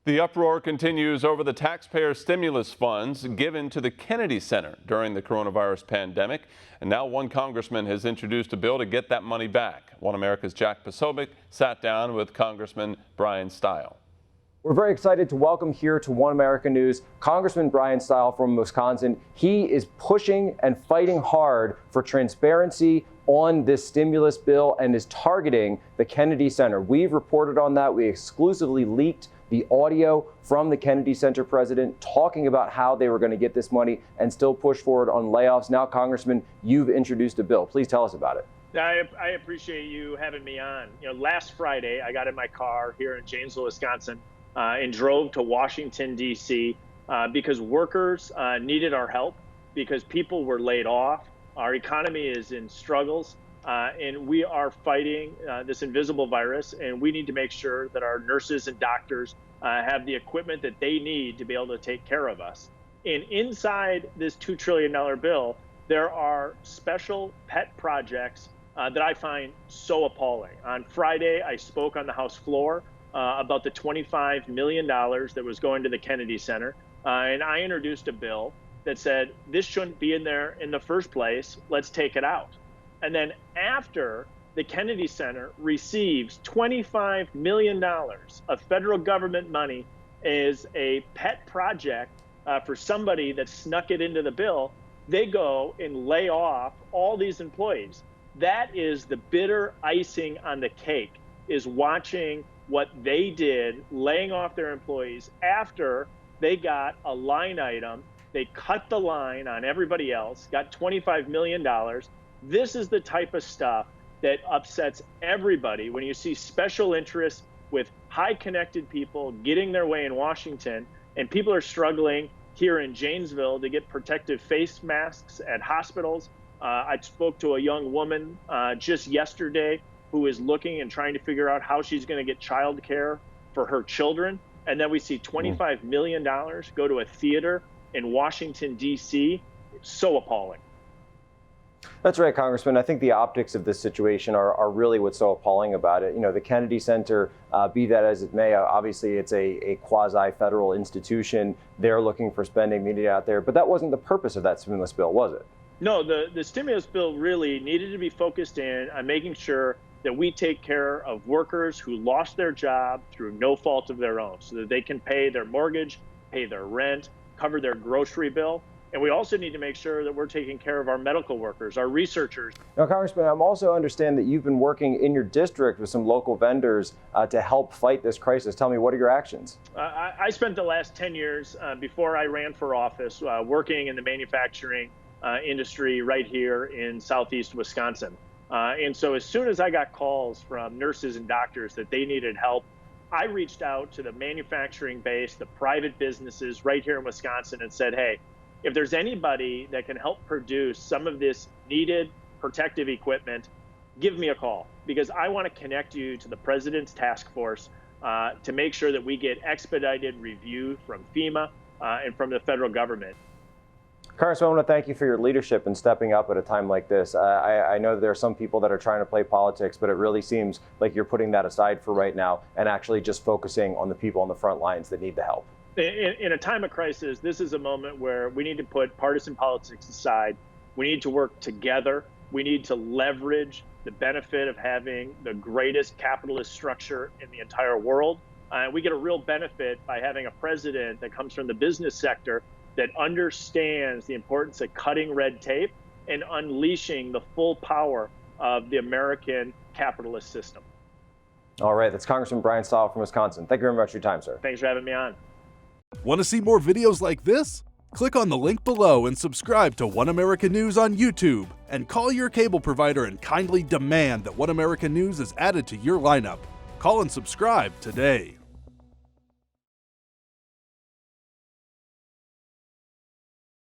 The uproar continues over the taxpayer stimulus funds given to the Kennedy Center during the coronavirus pandemic. And now one congressman has introduced a bill to get that money back. One America's Jack Posobiec sat down with Congressman Bryan Steil. We're very excited to welcome here to One America News Congressman Bryan Steil from Wisconsin. He is pushing and fighting hard for transparency on this stimulus bill and is targeting the Kennedy Center. We've reported on that. We exclusively leaked the audio from the Kennedy Center president talking about how they were going to get this money and still push forward on layoffs. Now, Congressman, you've introduced a bill. Please tell us about it. I appreciate you having me on. Last Friday, I got in my car here in Janesville, Wisconsin, and drove to Washington, D.C. Because workers needed our help, because people were laid off. Our economy is in struggles, and we are fighting this invisible virus, and we need to make sure that our nurses and doctors have the equipment that they need to be able to take care of us. And inside this $2 trillion bill, there are special pet projects that I find so appalling. On Friday, I spoke on the House floor about the $25 million that was going to the Kennedy Center. And I introduced a bill that said, this shouldn't be in there in the first place. Let's take it out. And then after the Kennedy Center receives $25 million of federal government money as a pet project for somebody that snuck it into the bill, they go and lay off all these employees. That is the bitter icing on the cake, is watching what they did, laying off their employees after they got a line item. They cut the line on everybody else, got $25 million. This is the type of stuff that upsets everybody when you see special interests with high connected people getting their way in Washington, and people are struggling here in Janesville to get protective face masks at hospitals. I spoke to a young woman just yesterday who is looking and trying to figure out how she's going to get child care for her children. And then we see $25 million go to a theater in Washington, D.C. It's so appalling. That's right, Congressman. I think the optics of this situation are really what's so appalling about it. The Kennedy Center, be that as it may, obviously it's a quasi-federal institution. They're looking for spending needed out there. But that wasn't the purpose of that stimulus bill, was it? No, the stimulus bill really needed to be focused in on making sure that we take care of workers who lost their job through no fault of their own, so that they can pay their mortgage, pay their rent, cover their grocery bill. And we also need to make sure that we're taking care of our medical workers, our researchers. Now, Congressman, I also understand that you've been working in your district with some local vendors to help fight this crisis. Tell me, what are your actions? I spent the last 10 years before I ran for office working in the manufacturing industry right here in southeast Wisconsin. And so as soon as I got calls from nurses and doctors that they needed help, I reached out to the manufacturing base, the private businesses right here in Wisconsin, and said, hey, if there's anybody that can help produce some of this needed protective equipment, give me a call, because I want to connect you to the president's task force to make sure that we get expedited review from FEMA and from the federal government. Congressman, I want to thank you for your leadership in stepping up at a time like this. I know that there are some people that are trying to play politics, but it really seems like you're putting that aside for right now and actually just focusing on the people on the front lines that need the help. In a time of crisis, this is a moment where we need to put partisan politics aside. We need to work together. We need to leverage the benefit of having the greatest capitalist structure in the entire world. We get a real benefit by having a president that comes from the business sector that understands the importance of cutting red tape and unleashing the full power of the American capitalist system. All right, that's Congressman Bryan Steil from Wisconsin. Thank you very much for your time, sir. Thanks for having me on. Want to see more videos like this? Click on the link below and subscribe to One America News on YouTube, and call your cable provider and kindly demand that One America News is added to your lineup. Call and subscribe today.